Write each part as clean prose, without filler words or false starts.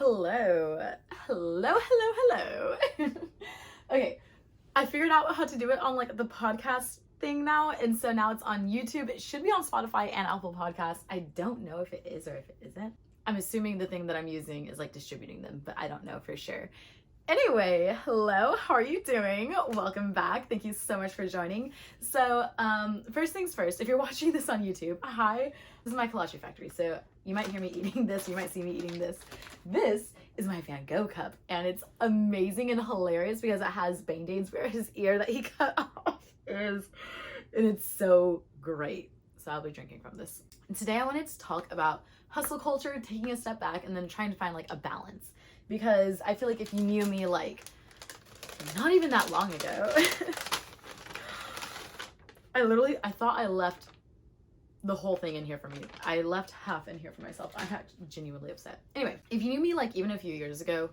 Hello. Hello, hello, hello. Okay, I figured out how to do it on like the podcast thing now, and so now it's on YouTube. It should be on Spotify and Apple Podcasts. I don't know if it is or if it isn't. I'm assuming the thing that I'm using is like distributing them, but I don't know for sure. Anyway, hello, how are you doing? Welcome back. Thank you so much for joining. So, first things first, if you're watching this on YouTube, hi, this is my kolache factory. So you might hear me eating this, you might see me eating this. This is my Van Gogh cup, and it's amazing and hilarious because it has band-aids where his ear that he cut off is, and it's so great. So I'll be drinking from this. And today I wanted to talk about hustle culture, taking a step back, and then trying to find like a balance. Because I feel like if you knew me like not even that long ago, I thought I left the whole thing in here for me. I left half in here for myself. I'm actually genuinely upset. Anyway, if you knew me like even a few years ago,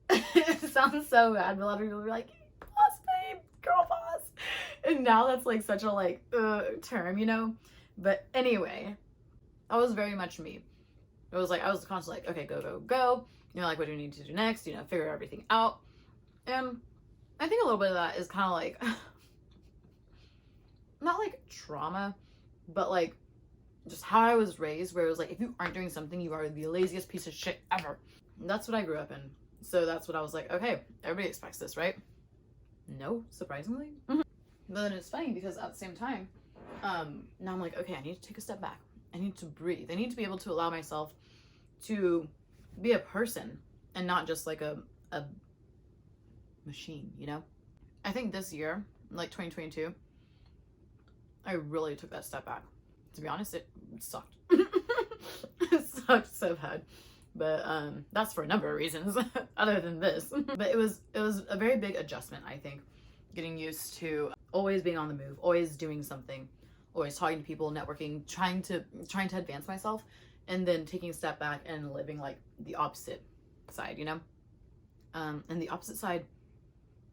it sounds so bad, but a lot of people would be like, boss babe, girl boss. And now that's like such a like term, you know? But anyway, that was very much me. It was like, I was constantly like, okay, go, go, go. You know, like, what do we need to do next? You know, figure everything out. And I think a little bit of that is kind of like, not like trauma, but like just how I was raised, where it was like, if you aren't doing something, you are the laziest piece of shit ever. And that's what I grew up in. So that's what I was like, okay, everybody expects this, right? No, surprisingly. But then it's funny because at the same time, now I'm like, okay, I need to take a step back. I need to breathe. I need to be able to allow myself to be a person and not just like a machine, you know? I think this year, like 2022, I really took that step back. To be honest, it sucked. It sucked so bad. But that's for a number of reasons other than this. But it was a very big adjustment, I think. Getting used to always being on the move, always doing something, always talking to people, networking, trying to advance myself, and then taking a step back and living like the opposite side, you know? And the opposite side,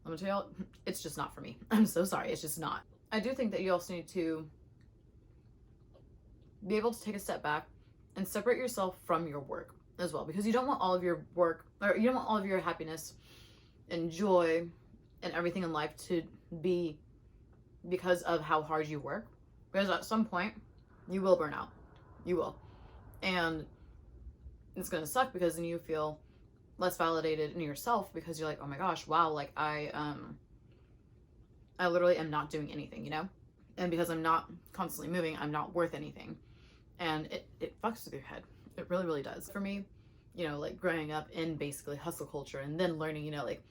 let me tell you, it's just not for me. I'm so sorry, it's just not. I do think that you also need to be able to take a step back and separate yourself from your work as well, because you don't want all of your work, or you don't want all of your happiness and joy and everything in life to be because of how hard you work. Because at some point, you will burn out. You will. And it's going to suck because then you feel less validated in yourself because you're like, oh my gosh, wow, like I literally am not doing anything, you know? And because I'm not constantly moving, I'm not worth anything. And it fucks with your head. It really, really does. For me, you know, like growing up in basically hustle culture and then learning, you know, like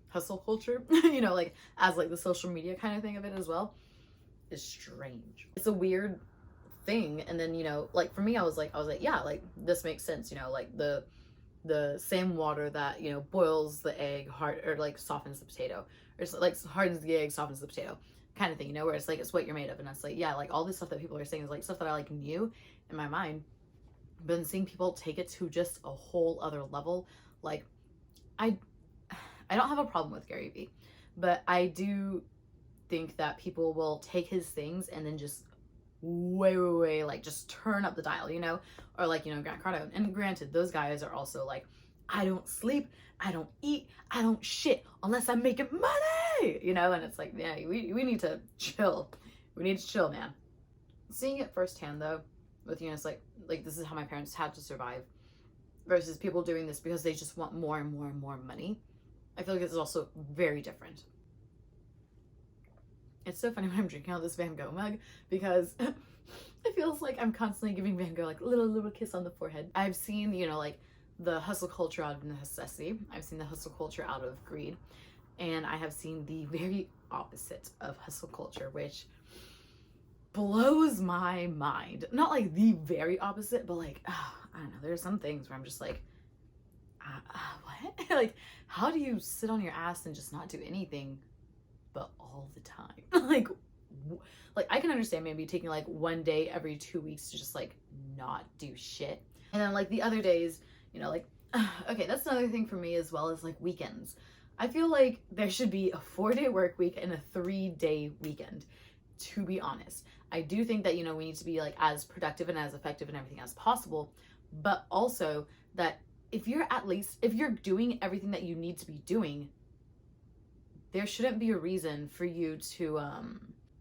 hustle culture, you know, like as like the social media kind of thing of it as well, is strange. It's a weird thing. And then, you know, like for me, I was like, yeah, like this makes sense, you know, like the same water that, you know, boils the egg hard or like softens the potato, or like hardens the egg, softens the potato kind of thing, you know, where it's like it's what you're made of. And it's like, yeah, like all this stuff that people are saying is like stuff that I like knew in my mind, but then seeing people take it to just a whole other level, like I don't have a problem with Gary Vee, but I do think that people will take his things and then just way like just turn up the dial, you know? Or like, you know, Grant Cardone. And granted, those guys are also like, I don't sleep, I don't eat, I don't shit unless I'm making money, you know? And it's like, yeah, we need to chill. We need to chill, man. Seeing it firsthand though, with, you know, it's like this is how my parents had to survive versus people doing this because they just want more and more and more money. I feel like this is also very different. It's so funny when I'm drinking out of this Van Gogh mug because it feels like I'm constantly giving Van Gogh like a little kiss on the forehead. I've seen, you know, like the hustle culture out of necessity. I've seen the hustle culture out of greed. And I have seen the very opposite of hustle culture, which blows my mind. Not like the very opposite, but like, I don't know, there's some things where I'm just like, what? Like, how do you sit on your ass and just not do anything but all the time? like I can understand maybe taking like one day every 2 weeks to just like not do shit, and then like the other days, you know, like okay, that's another thing for me as well as like weekends. I feel like there should be a 4-day work week and a 3-day weekend, to be honest. I do think that, you know, we need to be like as productive and as effective and everything as possible, but also that if you're doing everything that you need to be doing, there shouldn't be a reason for you to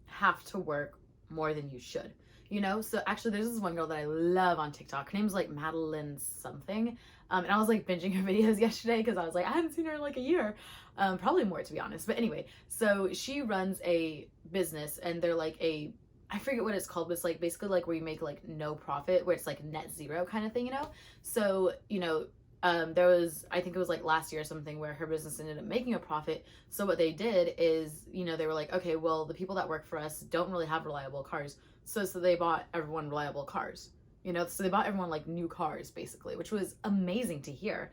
have to work more than you should, you know? So actually there's this one girl that I love on TikTok. Her name's like Madeline something. And I was like binging her videos yesterday because I was like, I haven't seen her in like a year. Probably more, to be honest. But anyway, so she runs a business, and they're like I forget what it's called, but it's like basically like where you make like no profit, where it's like net zero kind of thing, you know? So, you know, there was, I think it was like last year or something, where her business ended up making a profit. So what they did is, you know, they were like, okay, well, the people that work for us don't really have reliable cars. So they bought everyone reliable cars, you know? So they bought everyone like new cars basically, which was amazing to hear.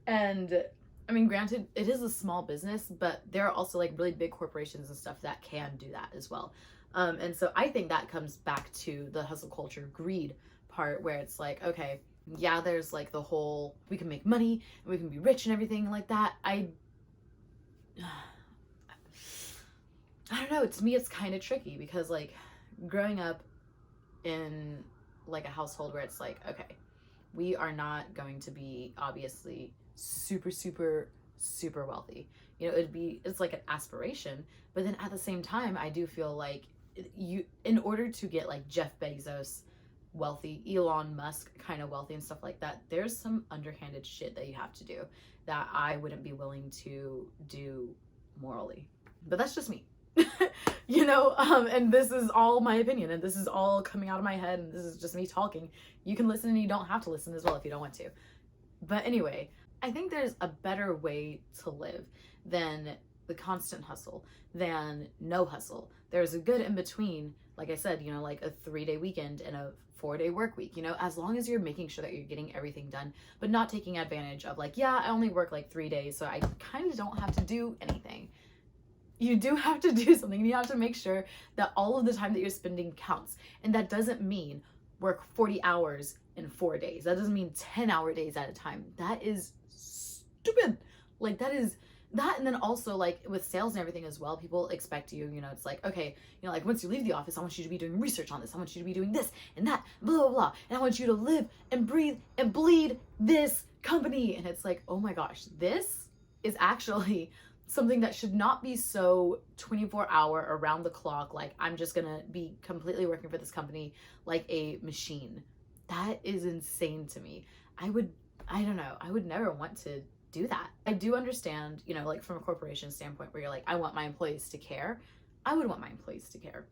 And I mean, granted, it is a small business, but there are also like really big corporations and stuff that can do that as well. And so I think that comes back to the hustle culture greed part, where it's like, okay, yeah, there's like the whole, we can make money and we can be rich and everything like that. I don't know, to me it's kind of tricky, because like growing up in like a household where it's like, okay, we are not going to be obviously super wealthy, you know, it's like an aspiration, but then at the same time I do feel like you, in order to get like Jeff Bezos wealthy, Elon Musk kind of wealthy and stuff like that, there's some underhanded shit that you have to do that I wouldn't be willing to do morally. But that's just me. You know, and this is all my opinion, and this is all coming out of my head, and this is just me talking. You can listen, and you don't have to listen as well if you don't want to. But anyway, I think there's a better way to live than the constant hustle, than no hustle. There's a good in between, like I said, you know, like a 3-day weekend and a 4-day work week, you know, as long as you're making sure that you're getting everything done, but not taking advantage of like, yeah, I only work like 3 days, so I kind of don't have to do anything. You do have to do something. You have to make sure that all of the time that you're spending counts. And that doesn't mean work 40 hours in 4 days. That doesn't mean 10-hour days at a time. That is stupid. Like that is that. And then also like with sales and everything as well, people expect you, you know, it's like, okay, you know, like once you leave the office, I want you to be doing research on this. I want you to be doing this and that, blah, blah, blah. And I want you to live and breathe and bleed this company. And it's like, oh my gosh, this is actually something that should not be so 24-hour around the clock. Like I'm just gonna be completely working for this company like a machine. That is insane to me. I don't know, I would never want to do that. I do understand, you know, like from a corporation standpoint where you're like, I want my employees to care. I would want my employees to care.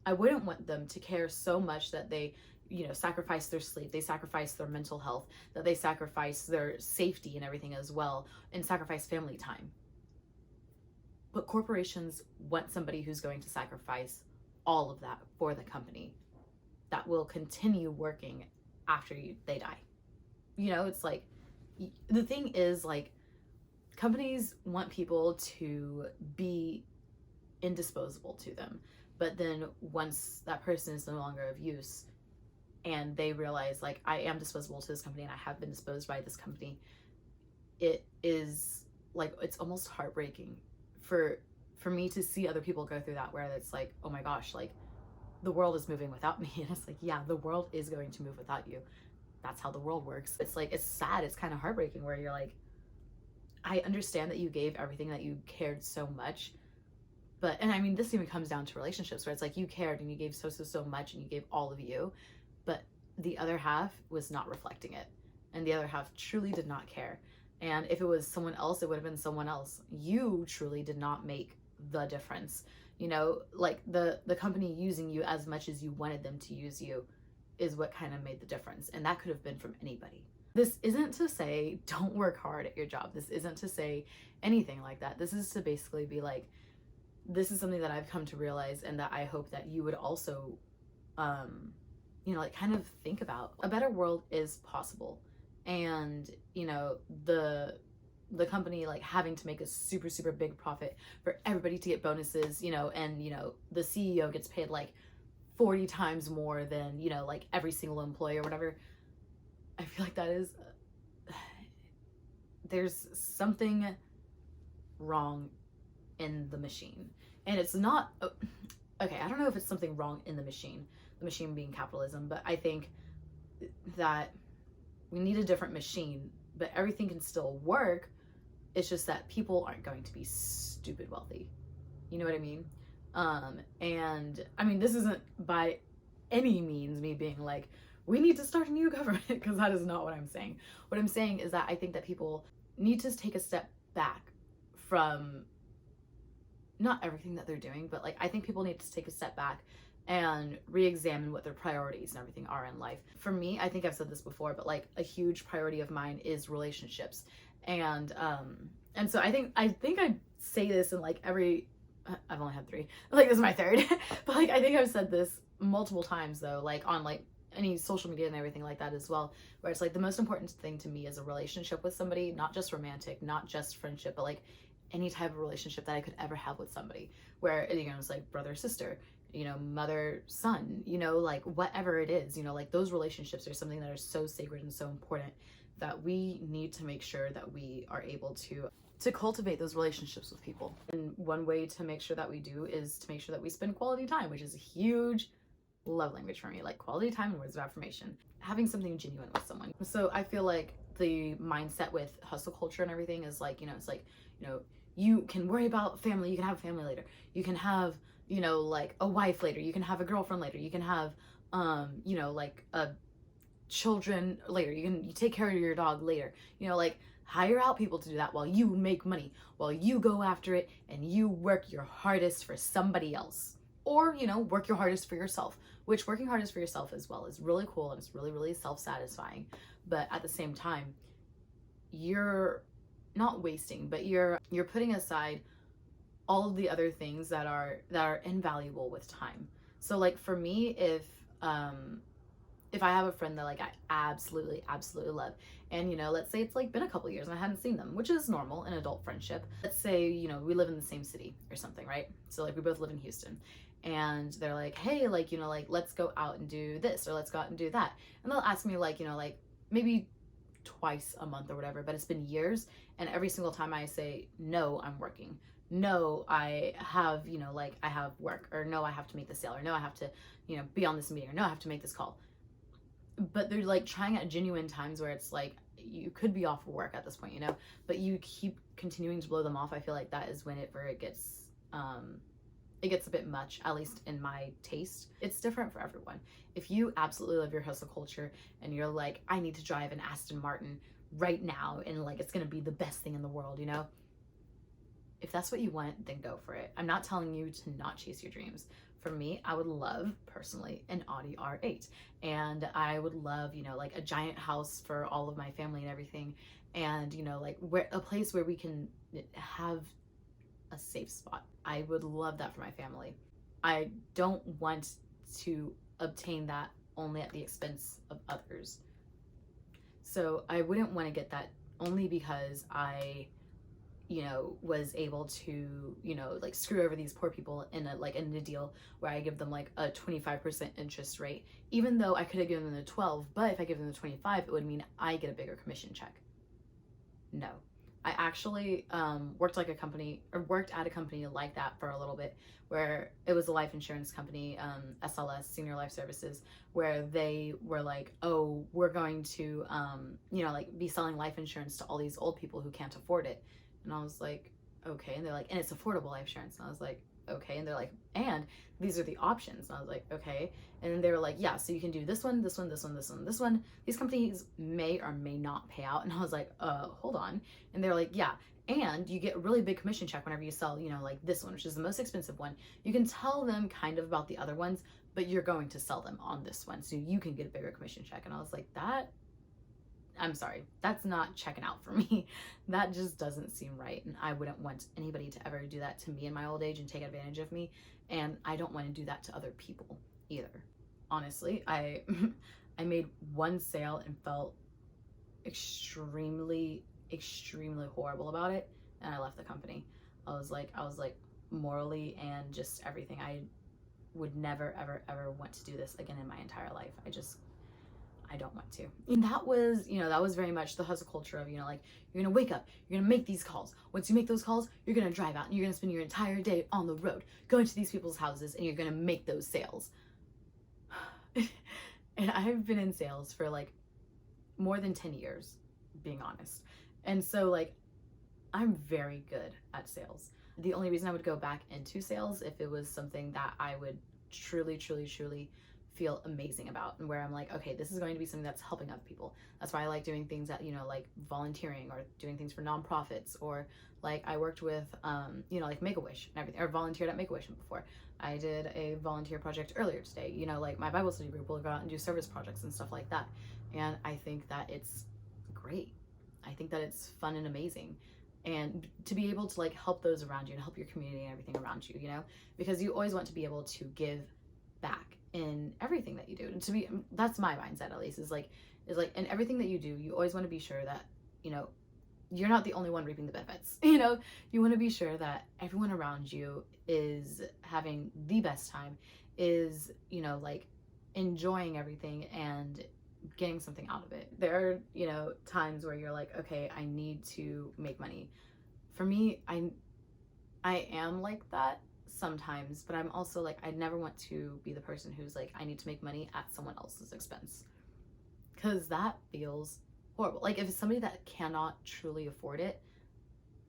I wouldn't want them to care so much that they, you know, sacrifice their sleep, they sacrifice their mental health, that they sacrifice their safety and everything as well, and sacrifice family time. But corporations want somebody who's going to sacrifice all of that for the company, that will continue working after they die. You know, it's like, the thing is like, companies want people to be indisposable to them. But then once that person is no longer of use and they realize like, I am disposable to this company and I have been disposed by this company, it is like, it's almost heartbreaking for me to see other people go through that, where it's like, oh my gosh, like the world is moving without me. And it's like, yeah, the world is going to move without you. That's how the world works. It's like, it's sad, it's kind of heartbreaking, where you're like, I understand that you gave everything, that you cared so much, but, and I mean, this even comes down to relationships, where it's like you cared and you gave so much and you gave all of you, but the other half was not reflecting it, and the other half truly did not care. And if it was someone else, it would have been someone else. You truly did not make the difference. You know, like the company using you as much as you wanted them to use you is what kind of made the difference. And that could have been from anybody. This isn't to say don't work hard at your job. This isn't to say anything like that. This is to basically be like, this is something that I've come to realize, and that I hope that you would also, you know, like kind of think about. A better world is possible. And, you know, the company like having to make a super big profit for everybody to get bonuses, you know, and, you know, the CEO gets paid like 40 times more than, you know, like every single employee or whatever. I feel like that is, there's something wrong in the machine. And it's not, okay, I don't know if it's something wrong in the machine being capitalism, but I think that we need a different machine, but everything can still work. It's just that people aren't going to be stupid wealthy. You know what I mean? And I mean, this isn't by any means me being like, we need to start a new government, because that is not what I'm saying. What I'm saying is that I think that people need to take a step back from not everything that they're doing, but like, I think people need to take a step back and re-examine what their priorities and everything are in life. For me, I think I've said this before, but like a huge priority of mine is relationships. And so I think I say this in like every, I've only had 3, like this is my 3rd, but like I think I've said this multiple times though, like on like any social media and everything like that as well, where it's like the most important thing to me is a relationship with somebody, not just romantic, not just friendship, but like any type of relationship that I could ever have with somebody, where, you know, it's like brother, sister, you know, mother, son, you know, like whatever it is, you know, like those relationships are something that are so sacred and so important that we need to make sure that we are able to cultivate those relationships with people. And one way to make sure that we do is to make sure that we spend quality time, which is a huge love language for me, like quality time and words of affirmation, having something genuine with someone. So I feel like the mindset with hustle culture and everything is like, you know, it's like, you know, you can worry about family, you can have a family later, you can have, you know, like a wife later, you can have a girlfriend later, you can have you know, like a children later, you take care of your dog later, you know, like hire out people to do that while you make money, while you go after it and you work your hardest for somebody else. Or, you know, work your hardest for yourself, which working hardest for yourself as well is really cool and it's really, really self-satisfying. But at the same time, you're not wasting, but you're putting aside all of the other things that are invaluable with time. So like for me, if I have a friend that like I absolutely love, and you know, let's say it's like been a couple years and I hadn't seen them, which is normal in adult friendship. Let's say, you know, we live in the same city or something, right? So like we both live in Houston, and they're like, hey, like, you know, like let's go out and do this, or let's go out and do that. And they'll ask me like, you know, like maybe twice a month or whatever, but it's been years, and every single time I say, no, I'm working. No, I have, you know, like I have work, or no, I have to make the sale, or no, I have to, you know, be on this meeting, or no, I have to make this call. But they're like trying at genuine times where it's like you could be off work at this point, you know, but you keep continuing to blow them off. I feel like that is when it gets a bit much, at least in my taste. It's different for everyone. If you absolutely love your hustle culture and you're like, I need to drive an Aston Martin right now and like it's gonna be the best thing in the world, you know, if that's what you want, then go for it. I'm not telling you to not chase your dreams. For me, I would love personally an Audi R8, and I would love, you know, like a giant house for all of my family and everything, and you know, like a place where we can have a safe spot. I would love that for my family. I don't want to obtain that only at the expense of others. So I wouldn't want to get that only because I, you know, was able to, you know, like screw over these poor people in a deal where I give them like a 25% interest rate, even though I could have given them the 12, but if I give them the 25, it would mean I get a bigger commission check. No. I actually worked at a company like that for a little bit, where it was a life insurance company, SLS, Senior Life Services, where they were like, oh, we're going to, you know, like be selling life insurance to all these old people who can't afford it. And I was like, okay. And they're like, and it's affordable life insurance. And I was like, okay. And they're like, and these are the options. And I was like, okay. And then they were like, yeah, so you can do this one, this one, this one, this one, this one. These companies may or may not pay out. And I was like, hold on. And they're like, yeah. And you get a really big commission check whenever you sell, you know, like this one, which is the most expensive one. You can tell them kind of about the other ones, but you're going to sell them on this one, so you can get a bigger commission check. And I was like, I'm sorry, that's not checking out for me. That just doesn't seem right. And I wouldn't want anybody to ever do that to me in my old age and take advantage of me. And I don't want to do that to other people either. Honestly, I made one sale and felt extremely horrible about it. And I left the company. I was like morally and just everything. I would never, ever want to do this again in my entire life. I don't want to. And that was very much the hustle culture of, you know, like, you're gonna wake up, you're gonna make these calls. Once you make those calls, you're gonna drive out and you're gonna spend your entire day on the road, going to these people's houses, and you're gonna make those sales. And I've been in sales for like more than 10 years, being honest. And so like I'm very good at sales. The only reason I would go back into sales if it was something that I would truly, truly, truly feel amazing about, and where I'm like, okay, this is going to be something that's helping other people. That's why I like doing things that, you know, like volunteering or doing things for nonprofits, or like I worked with, you know, like Make-A-Wish and everything, or volunteered at Make-A-Wish before. I did a volunteer project earlier today, you know, like my Bible study group will go out and do service projects and stuff like that. And I think that it's great. I think that it's fun and amazing. And to be able to like help those around you and help your community and everything around you, you know, because you always want to be able to give back in everything that you do. And to me, that's my mindset at least, is like in everything that you do, you always want to be sure that, you know, you're not the only one reaping the benefits. You know, you want to be sure that everyone around you is having the best time, is, you know, like enjoying everything and getting something out of it. There are, you know, times where you're like, okay, I need to make money. For me, I am like that sometimes, but I'm also like, I never want to be the person who's like, I need to make money at someone else's expense, because that feels horrible. Like if it's somebody that cannot truly afford it,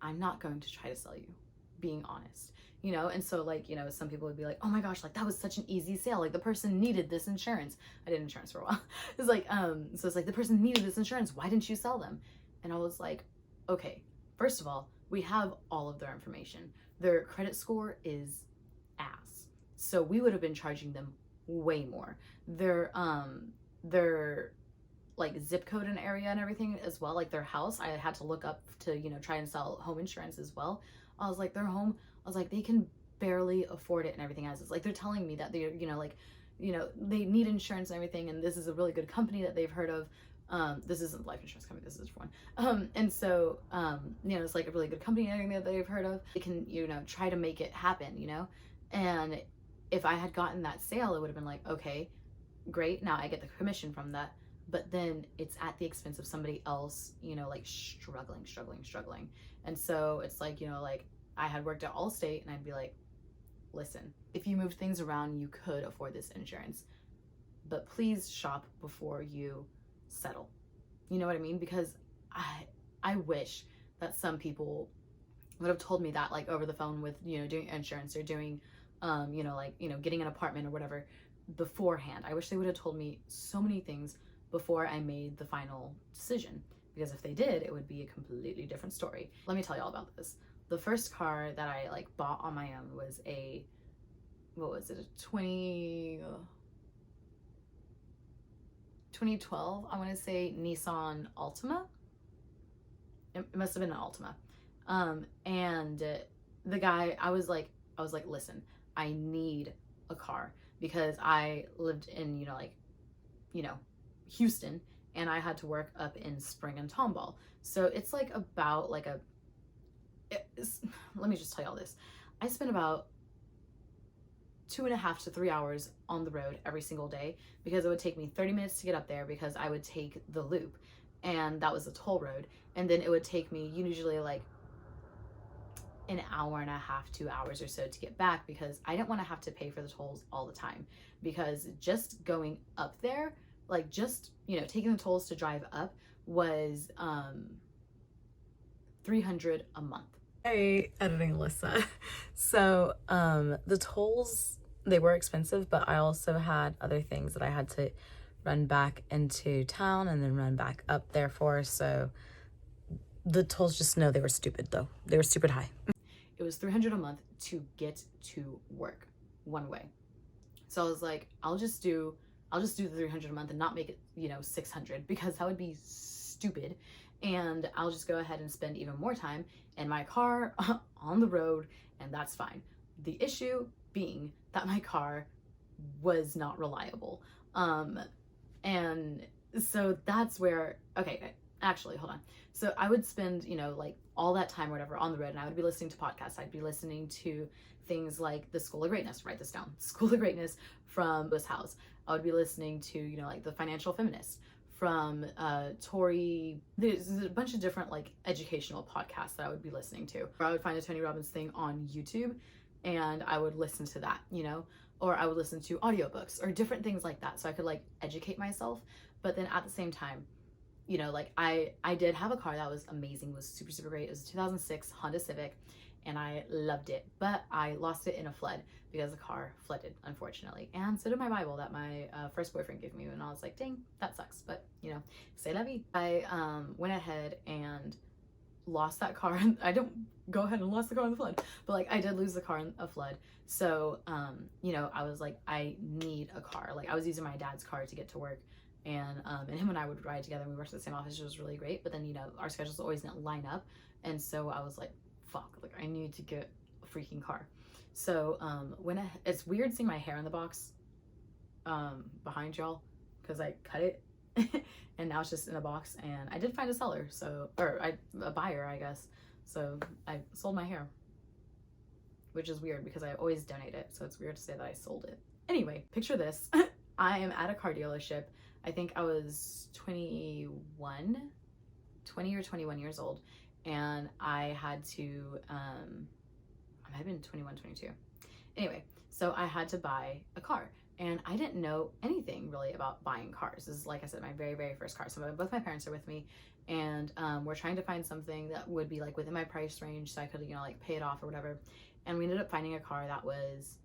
I'm not going to try to sell you, being honest, you know. And so like, you know, some people would be like, oh my gosh, like that was such an easy sale, like the person needed this insurance. I did insurance for a while. It's like so it's like, the person needed this insurance, why didn't you sell them? And I was like, okay, first of all, we have all of their information. Their credit score is ass, so we would have been charging them way more. Their like zip code and area and everything as well, like their house, I had to look up to, you know, try and sell home insurance as well. I was like, their home, I was like, they can barely afford it and everything. As it's like, they're telling me that they're, you know, like, you know, they need insurance and everything, and this is a really good company that they've heard of. This isn't a life insurance company, this is one. And so, you know, it's like a really good company and everything that they've heard of. They can, you know, try to make it happen, you know? And if I had gotten that sale, it would have been like, okay, great, now I get the commission from that. But then it's at the expense of somebody else, you know, like struggling. And so it's like, you know, like I had worked at Allstate, and I'd be like, listen, if you moved things around, you could afford this insurance, but please shop before you settle. You know what I mean? Because I wish that some people would have told me that, like over the phone with, you know, doing insurance or doing, you know, like, you know, getting an apartment or whatever beforehand. I wish they would have told me so many things before I made the final decision, because if they did, it would be a completely different story. Let me tell you all about this. The first car that I like bought on my own was a, what was it, a 2012, I want to say, Nissan Altima. It must have been an Altima. And the guy, I was like, listen, I need a car, because I lived in, you know, like, you know, Houston, and I had to work up in Spring and Tomball. So it's like about like let me just tell you all this. I spent about 2.5 to 3 hours on the road every single day, because it would take me 30 minutes to get up there, because I would take the loop, and that was a toll road. And then it would take me usually like an hour and a half, 2 hours or so to get back, because I didn't want to have to pay for the tolls all the time, because just going up there, like just, you know, taking the tolls to drive up was $300 a month. Hey, editing Alyssa. So the tolls, they were expensive, but I also had other things that I had to run back into town and then run back up there for. So the tolls, just know they were stupid though. They were stupid high. It was $300 a month to get to work one way. So I was like, I'll just do the $300 a month and not make it, you know, $600, because that would be stupid. And I'll just go ahead and spend even more time in my car on the road, and that's fine. The issue being that my car was not reliable. And so that's where, okay, actually, hold on. So I would spend, you know, like all that time or whatever on the road, and I would be listening to podcasts. I'd be listening to things like the School of Greatness, write this down, School of Greatness from Bliss House. I would be listening to, you know, like the Financial Feminist from Tori. There's a bunch of different like educational podcasts that I would be listening to. Or I would find a Tony Robbins thing on YouTube, and I would listen to that, you know. or I would listen to audiobooks or different things like that so I could like educate myself. But then at the same time, you know, like I did have a car that was amazing, was super, super great. It was a 2006 Honda Civic and I loved it, but I lost it in a flood because the car flooded, unfortunately. And so did my Bible that my first boyfriend gave me, and I was like, dang, that sucks, but you know, c'est la vie. I went ahead and lost that car. I don't go ahead and lost the car in the flood, but like I did lose the car in a flood. So you know, I was like, I need a car. Like I was using my dad's car to get to work, and him and I would ride together, and we worked at the same office, which was really great. But then, you know, our schedules always didn't line up, and so I was like, fuck, like I need to get a freaking car. So it's weird seeing my hair in the box behind y'all because I cut it and now it's just in a box, and I did find a seller, so, or a buyer, I guess. So I sold my hair, which is weird because I always donate it, so it's weird to say that I sold it. Anyway, picture this. I am at a car dealership. I think I was 20 or 21 years old, and I had to, I might have been 21, 22. Anyway, so I had to buy a car, and I didn't know anything really about buying cars. This is, like I said, my very, very first car. So both my parents are with me, and we're trying to find something that would be like within my price range so I could, you know, like pay it off or whatever. And we ended up finding a car that was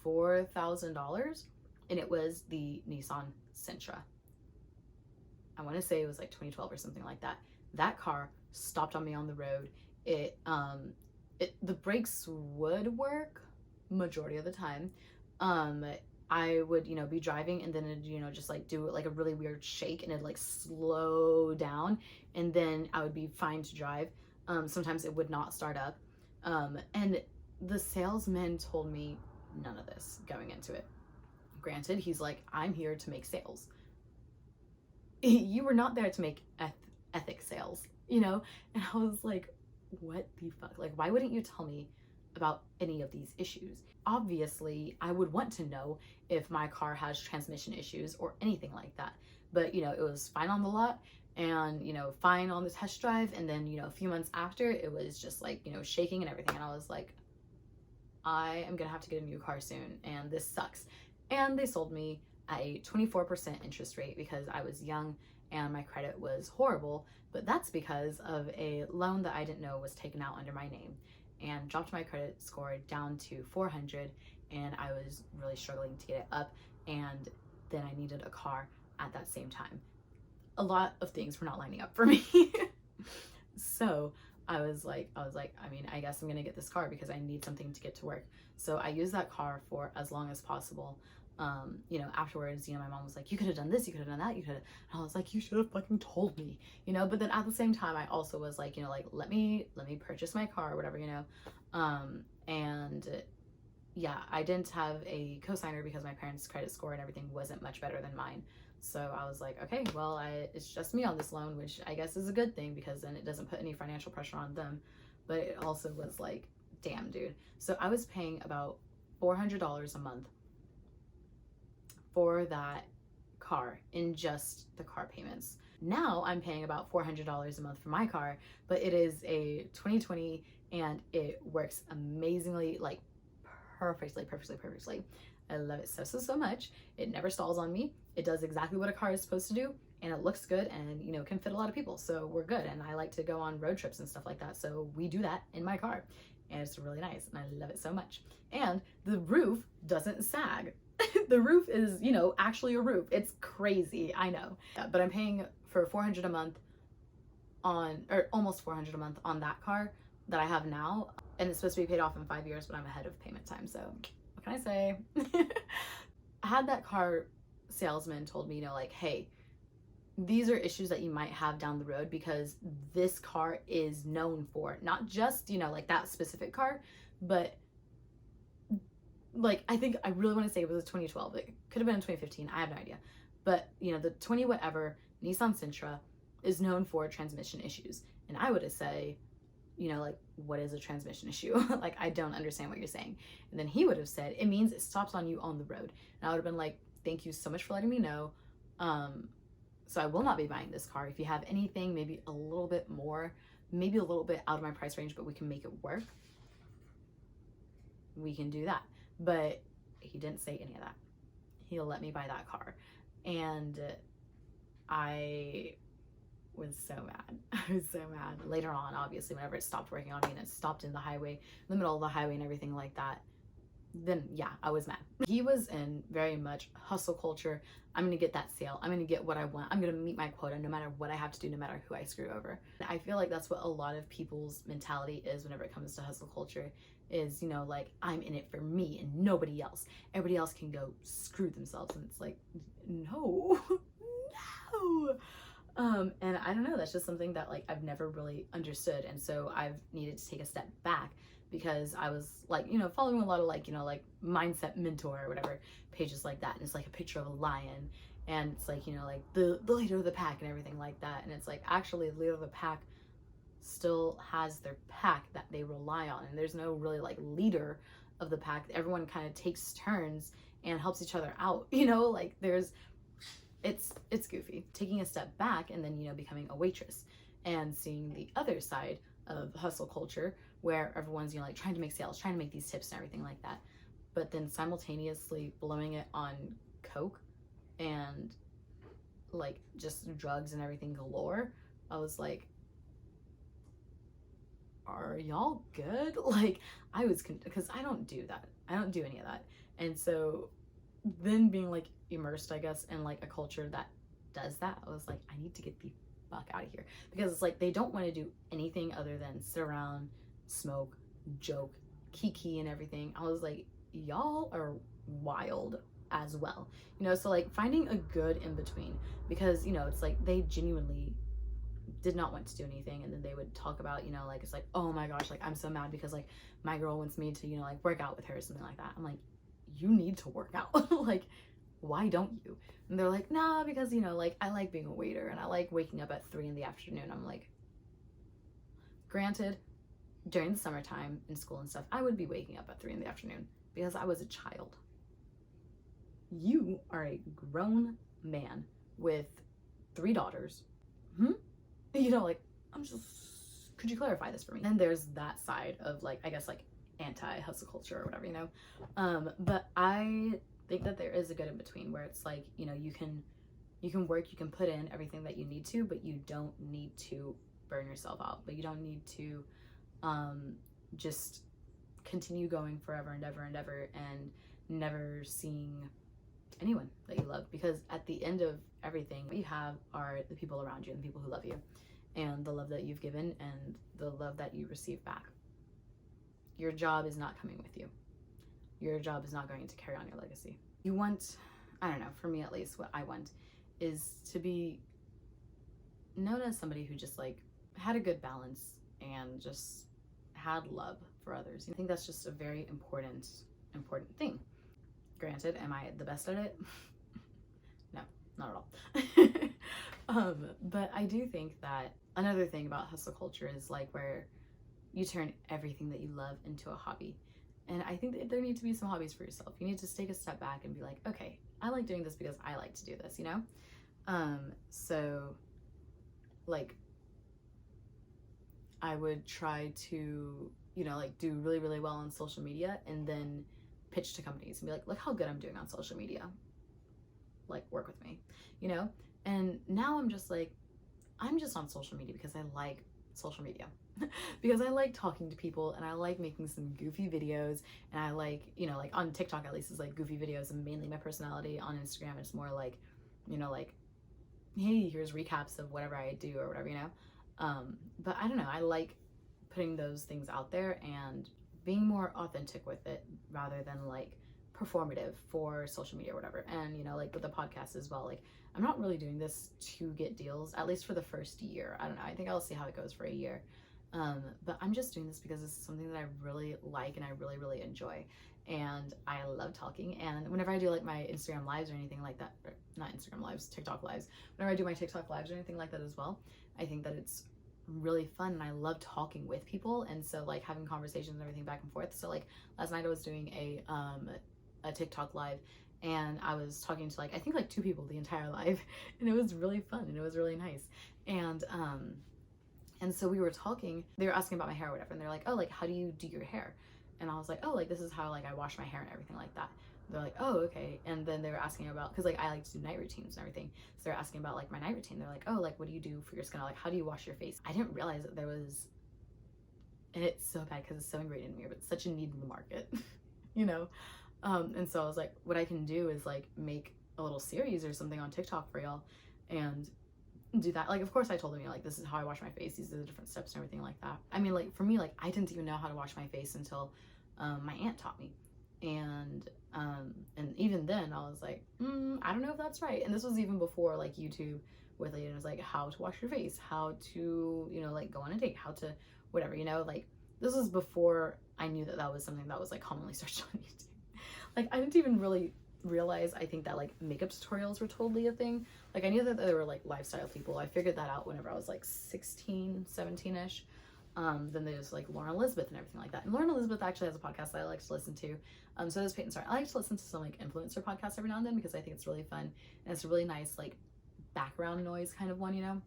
$4,000, and it was the Nissan Sentra. I want to say it was like 2012 or something like that. That car stopped on me on the road. The brakes would work majority of the time. I would, you know, be driving, and then it'd, you know, just like do like a really weird shake, and it'd like slow down, and then I would be fine to drive. Sometimes it would not start up. And the salesman told me none of this going into it. Granted, he's like, I'm here to make sales. You were not there to make ethic sales, you know? And I was like, what the fuck? Like, why wouldn't you tell me about any of these issues? Obviously, I would want to know if my car has transmission issues or anything like that. But, you know, it was fine on the lot, and, you know, fine on the test drive. And then, you know, a few months after, it was just like, you know, shaking and everything. And I was like, I am gonna have to get a new car soon, and this sucks. And they sold me at a 24% interest rate because I was young and my credit was horrible. But that's because of a loan that I didn't know was taken out under my name, and dropped my credit score down to 400, and I was really struggling to get it up, and then I needed a car at that same time. A lot of things were not lining up for me. So I was like, I mean, I guess I'm gonna get this car because I need something to get to work. So I used that car for as long as possible. You know, afterwards, you know, my mom was like, you could have done this, you could have done that, you could have, and I was like, you should have fucking told me, you know. But then at the same time, I also was like, you know, like, let me purchase my car or whatever, you know. And yeah, I didn't have a cosigner because my parents' credit score and everything wasn't much better than mine. So I was like, okay, well, it's just me on this loan, which I guess is a good thing because then it doesn't put any financial pressure on them. But it also was like, damn, dude. So I was paying about $400 a month for that car in just the car payments. Now I'm paying about $400 a month for my car, but it is a 2020 and it works amazingly, like perfectly. I love it so much. It never stalls on me. It does exactly what a car is supposed to do, and it looks good, and, you know, can fit a lot of people, so we're good. And I like to go on road trips and stuff like that, so we do that in my car, and it's really nice, and I love it so much. And the roof doesn't sag. The roof is, you know, actually a roof. It's crazy, I know. Yeah, but I'm paying for $400 a month on, or almost $400 a month on that car that I have now, and it's supposed to be paid off in 5 years, but I'm ahead of payment time, so what can I say? I had that car salesman told me, you know, like, hey, these are issues that you might have down the road because this car is known for, not just, you know, like that specific car, but like, I think I really want to say it was a 2012. It could have been in 2015. I have no idea. But, you know, the 20 whatever Nissan Sentra is known for transmission issues. And I would say, you know, like, what is a transmission issue? Like, I don't understand what you're saying. And then he would have said, it means it stops on you on the road. And I would have been like, thank you so much for letting me know. So I will not be buying this car. If you have anything, maybe a little bit more, maybe a little bit out of my price range, but we can make it work, we can do that. But He didn't say any of that. He let me buy that car. And I was so mad. I was so mad. Later on, obviously, whenever it stopped working on me and it stopped in the highway, in the middle of the highway and everything like that, then yeah, I was mad. He was in very much hustle culture. I'm gonna get that sale. I'm gonna get what I want. I'm gonna meet my quota no matter what I have to do, no matter who I screw over. I feel like that's what a lot of people's mentality is whenever it comes to hustle culture is, you know, like, I'm in it for me and nobody else. Everybody else can go screw themselves. And it's like, no, no. And I don't know, that's just something that like I've never really understood. And so I've needed to take a step back because I was like, you know, following a lot of like, you know, like Mindset Mentor or whatever, pages like that. And it's like a picture of a lion and it's like, you know, like the leader of the pack and everything like that. And it's like, actually the leader of the pack still has their pack that they rely on. And there's no really like leader of the pack. Everyone kind of takes turns and helps each other out, you know, like it's goofy. Taking a step back and then, you know, becoming a waitress and seeing the other side of hustle culture where everyone's, you know, like trying to make sales, trying to make these tips and everything like that, but then simultaneously blowing it on coke and like just drugs and everything galore. I was like, are y'all good? Like, I was, because I don't do that. I don't do any of that. And so then being like immersed, I guess, in like a culture that does that, I was like, I need to get the fuck out of here. Because it's like they don't want to do anything other than sit around, smoke, joke, kiki and everything. I was like, y'all are wild as well, you know. So like finding a good in between, because, you know, it's like they genuinely did not want to do anything, and then they would talk about, you know, like, it's like, oh my gosh, like I'm so mad because like my girl wants me to, you know, like work out with her or something like that. I'm like, you need to work out. Like, why don't you? And they're like, nah, because, you know, like I like being a waiter and I like waking up at 3 in the afternoon. I'm like, granted, during the summertime in school and stuff, I would be waking up at 3 in the afternoon because I was a child. You are a grown man with 3 daughters. You know, like, I'm just, could you clarify this for me? And there's that side of like, I guess like anti-hustle culture or whatever, you know. But I think that there is a good in between where it's like, you know, you can work, you can put in everything that you need to, but you don't need to burn yourself out. But you don't need to just continue going forever and ever and ever and never seeing anyone that you love, because at the end of everything, what you have are the people around you and the people who love you and the love that you've given and the love that you receive back. Your job is not coming with you. Your job is not going to carry on your legacy. You want, I don't know, for me at least, what I want is to be known as somebody who just like had a good balance and just had love for others. I think that's just a very important thing. Granted, am I the best at it? No, not at all. But I do think that another thing about hustle culture is like where you turn everything that you love into a hobby. And I think that there need to be some hobbies for yourself. You need to take a step back and be like, okay, I like doing this because I like to do this, you know? So like I would try to, you know, like do really, really well on social media and then pitch to companies and be like, look how good I'm doing on social media. Like, work with me, you know? And now I'm just like, I'm just on social media because I like social media. Because I like talking to people and I like making some goofy videos, and I like, you know, like on TikTok at least is like goofy videos and mainly my personality. On Instagram it's more like, you know, like, hey, here's recaps of whatever I do or whatever, you know. But I don't know, I like putting those things out there and being more authentic with it rather than like performative for social media or whatever. And, you know, like with the podcast as well, like I'm not really doing this to get deals, at least for the first year. I don't know, I think I'll see how it goes for a year. But I'm just doing this because this is something that I really like and I really, really enjoy. And I love talking. And whenever I do like my Instagram lives or anything like that, or not Instagram lives, TikTok lives, whenever I do my TikTok lives or anything like that as well, I think that it's really fun and I love talking with people. And so like having conversations and everything back and forth. So like last night I was doing a TikTok live and I was talking to like, I think like 2 people the entire live, and it was really fun and it was really nice. And so we were talking, they were asking about my hair or whatever, and they're like, oh, like, how do you do your hair? And I was like, oh, like, this is how, like, I wash my hair and everything like that. they're like, oh, okay. And then they were asking about, because like I like to do night routines and everything, so they're asking about like my night routine. They're like, oh, like what do you do for your skin, or like how do you wash your face? I didn't realize that there was, and it's so bad because it's so ingrained in me, but it's such a need in the market. You know. And so I was like, what I can do is like make a little series or something on TikTok for y'all and do that. Like, of course I told them, you know, like, this is how I wash my face, these are the different steps and everything like that. I mean, like, for me, like, I didn't even know how to wash my face until my aunt taught me. And even then I was like, I don't know if that's right. And this was even before like YouTube, with, you know, it was like how to wash your face, how to, you know, like go on a date, how to whatever, you know, like this was before I knew that that was something that was like commonly searched on YouTube. Like I didn't even really realize, I think, that like makeup tutorials were totally a thing. Like I knew that there were like lifestyle people. I figured that out whenever I was like 16, 17-ish. Then there's like Lauren Elizabeth and everything like that. And Lauren Elizabeth actually has a podcast that I like to listen to. So does Peyton Starr. I like to listen to some like influencer podcasts every now and then because I think it's really fun. And it's a really nice like background noise kind of one, you know?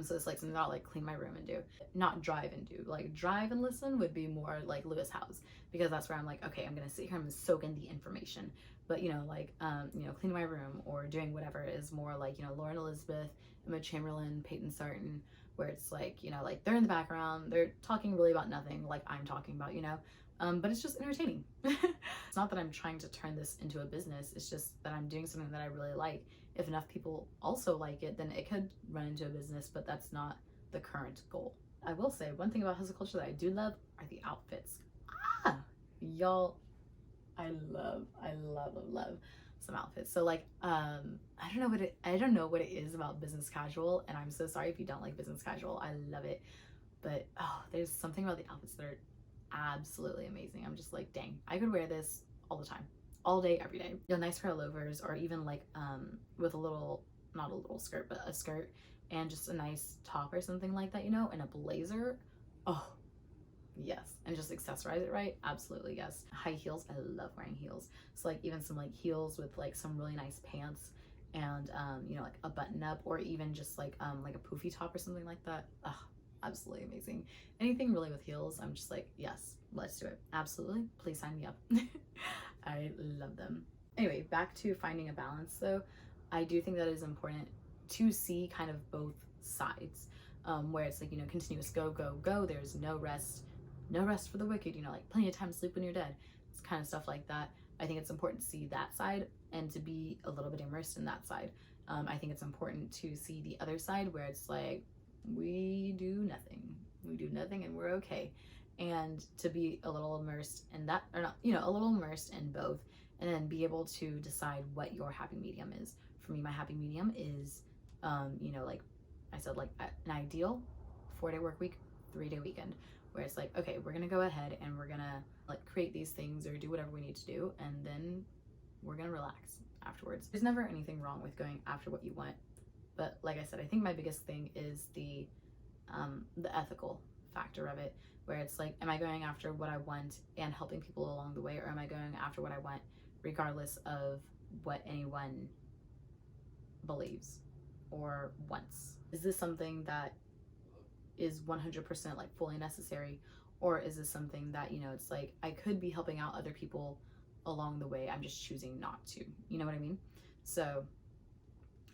So it's like something that I'll like clean my room and do, not drive and do. Like drive and listen would be more like Lewis Howes, because that's where I'm like, okay, I'm gonna sit here, I'm gonna soak in the information. But you know, like you know, cleaning my room or doing whatever is more like, you know, Lauren Elizabeth, Emma Chamberlain, Peyton Sarton, where it's like, you know, like they're in the background, they're talking really about nothing like I'm talking about, you know. But it's just entertaining. It's not that I'm trying to turn this into a business, it's just that I'm doing something that I really like. If enough people also like it, then it could run into a business, but that's not the current goal. I will say one thing about hustle culture that I do love are the outfits. Y'all, I love some outfits. So like I don't know what it is about business casual, and I'm so sorry if you don't like business casual. I love it, but oh, there's something about the outfits that are absolutely amazing. I'm just like, dang, I could wear this all the time, all day, every day. You know, nice pair of loafers, or even like with a little, not a little skirt, but a skirt and just a nice top or something like that, you know, and a blazer. Oh yes. And just accessorize it right, absolutely yes. High heels, I love wearing heels. So like even some like heels with like some really nice pants and you know, like a button up, or even just like a poofy top or something like that. Absolutely amazing. Anything really with heels, I'm just like, yes, let's do it. Absolutely, please sign me up. I love them. Anyway, back to finding a balance though. I do think that it is important to see kind of both sides, where it's like, you know, continuous go, go, go. There's no rest for the wicked, you know, like plenty of time to sleep when you're dead. It's kind of stuff like that. I think it's important to see that side and to be a little bit immersed in that side. I think it's important to see the other side where it's like, we do nothing and we're okay, and to be a little immersed in that, or not, you know, a little immersed in both, and then be able to decide what your happy medium is. For me, my happy medium is you know, like I said, like an ideal 4-day work week, 3-day weekend, where it's like, okay, we're gonna go ahead and we're gonna like create these things or do whatever we need to do, and then we're gonna relax afterwards. There's never anything wrong with going after what you want. But like I said, I think my biggest thing is the ethical factor of it, where it's like, am I going after what I want and helping people along the way, or am I going after what I want regardless of what anyone believes or wants? Is this something that is 100% like fully necessary, or is this something that, you know, it's like I could be helping out other people along the way, I'm just choosing not to, you know what I mean? So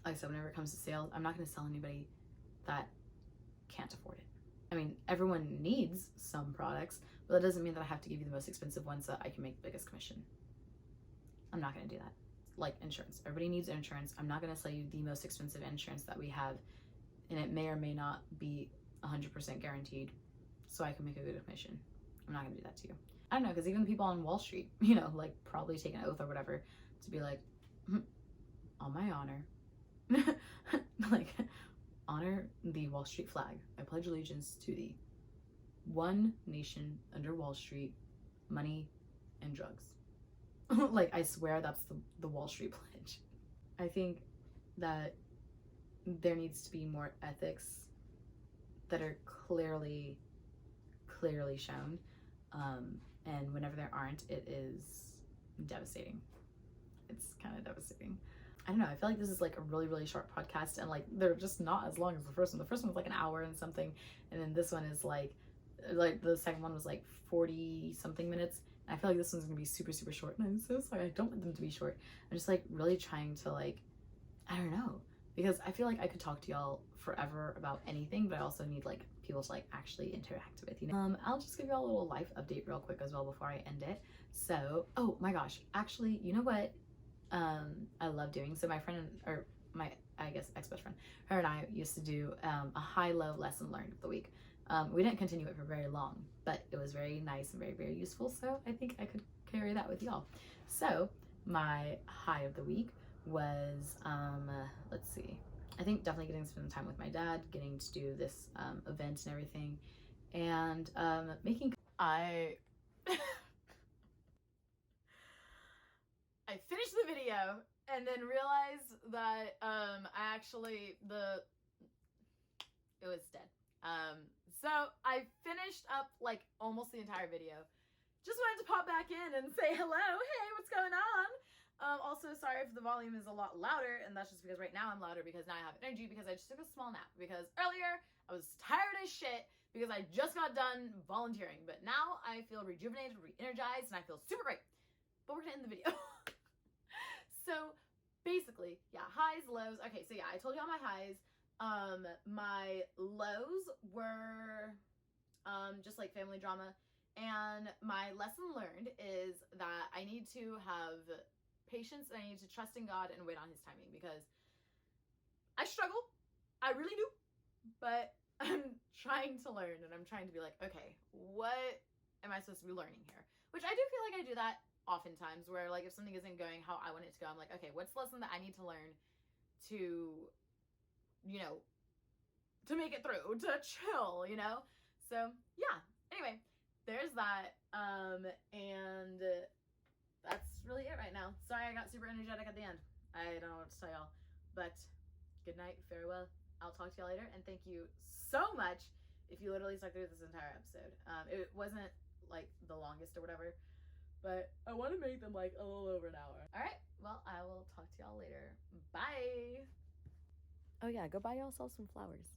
like I said, whenever it comes to sales, I'm not going to sell anybody that can't afford it. I mean, everyone needs some products, but that doesn't mean that I have to give you the most expensive ones that I can make the biggest commission. I'm not going to do that. Like insurance. Everybody needs insurance. I'm not going to sell you the most expensive insurance that we have, and it may or may not be 100% guaranteed, so I can make a good commission. I'm not going to do that to you. I don't know, because even people on Wall Street, you know, like probably take an oath or whatever to be like, on my honor, like, honor the Wall Street flag. I pledge allegiance to the one nation under Wall Street, money and drugs. Like, I swear that's the Wall Street pledge. I think that there needs to be more ethics that are clearly shown. And whenever there aren't, it is devastating. It's kind of devastating. I don't know, I feel like this is like a really short podcast, and like they're just not as long as the first one. The first one was like an hour and something, and then this one is like the second one was like 40 something minutes, I feel like this one's gonna be super, super short, and I'm so sorry. I don't want them to be short. I'm just like really trying to like, I don't know, because I feel like I could talk to y'all forever about anything, but I also need like people to like actually interact with, you know. I'll just give y'all a little life update real quick as well before I end it. So, oh my gosh, actually, you know what? I love doing. So my friend, or my, I guess, ex-best friend, her and I used to do a high-low lesson learned of the week. We didn't continue it for very long, but it was very nice and very, very useful. So I think I could carry that with y'all. So my high of the week was, let's see, I think definitely getting to spend time with my dad, getting to do this event and everything, and making, I finished the video and then realized that it was dead. So I finished up like almost the entire video. Just wanted to pop back in and say hello. Hey, what's going on? Also, sorry if the volume is a lot louder, and that's just because right now I'm louder because now I have energy because I just took a small nap. Because earlier I was tired as shit because I just got done volunteering, but now I feel rejuvenated, re-energized, and I feel super great. But we're gonna end the video. So basically, yeah, highs, lows. Okay, so yeah, I told you all my highs. My lows were just like family drama, and my lesson learned is that I need to have patience and I need to trust in God and wait on his timing, because I struggle. I really do. But I'm trying to learn, and I'm trying to be like, okay, what am I supposed to be learning here? Which I do feel like I do that oftentimes, where like if something isn't going how I want it to go, I'm like, okay, what's the lesson that I need to learn to, you know, to make it through, to chill, you know? So yeah, anyway, there's that. And that's really it right now. Sorry I got super energetic at the end. I don't know what to tell y'all, but good night, farewell. I'll talk to y'all later, and thank you so much if you literally stuck through this entire episode. It wasn't like the longest or whatever, but I want to make them like a little over an hour. All right, well, I will talk to y'all later. Bye. Oh yeah, go buy yourself some flowers.